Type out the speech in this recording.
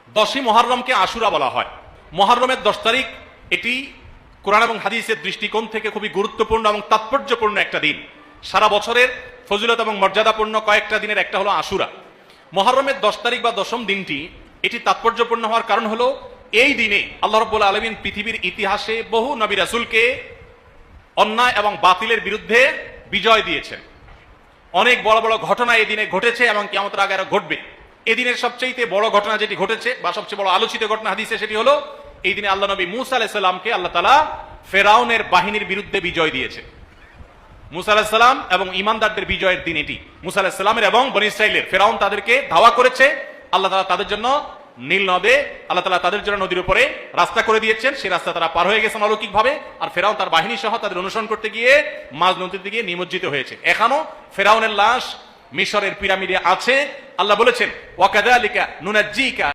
10ই মুহররমকে আশুরা বলা হয়। মুহররমের 10 তারিখ এটি কোরআন এবং হাদিসের দৃষ্টিকোণ থেকে খুবই গুরুত্বপূর্ণ এবং তাৎপর্যপূর্ণ একটা দিন। সারা বছরের ফজিলত এবং মর্যাদাপূর্ণ কয়েকটা দিনের একটা হলো আশুরা। মুহররমের 10 তারিখ বা 10ম দিনটি এটি তাৎপর্যপূর্ণ হওয়ার কারণ হলো এই দিনে আল্লাহ রাব্বুল আলামিন পৃথিবীর ইতিহাসে বহু নবী রাসূলকে অন্যায় এবং বাতিলের বিরুদ্ধে বিজয় দিয়েছেন। অনেক বড় বড় ঘটনা এই দিনে ঘটেছে এবং কিয়ামতের আগে আরো ঘটবে। এই দিনের সবচেয়ে বড় ঘটনা যেটি ঘটেছে বা সবচেয়ে বড় আলোচিত ঘটনা হাদিসে সেটি হলো এই দিনে আল্লাহ নবী মূসা আলাইহিস সালামকে আল্লাহ তাআলা ফেরাউনের বাহিনীর বিরুদ্ধে বিজয় দিয়েছে। মূসা আলাইহিস সালাম এবং ঈমানদারদের বিজয়ের দিন এটি। মূসা আলাইহিস সালামের এবং বনী ইসরাইলের ফেরাউন তাদেরকে ধাওয়া করেছে, আল্লাহ তাআলা তাদের জন্য নীল নদে আল্লাহ তাআলা তাদের জন্য নদীর উপরে রাস্তা করে দিয়েছেন। সেই রাস্তা তারা পার হয়ে গেছেন অলৌকিকভাবে। আর ফেরাউন তার বাহিনী সহ তাদের অনুসরণ করতে গিয়ে মাঝ নদীতে গিয়ে নিমজ্জিত হয়েছে। এখনো ফেরাউনের লাশ মিশরের পিরামিডে আছে। আল্লাহ বলেছেন ওয়াকাযালিকা নুনাজ্জিকা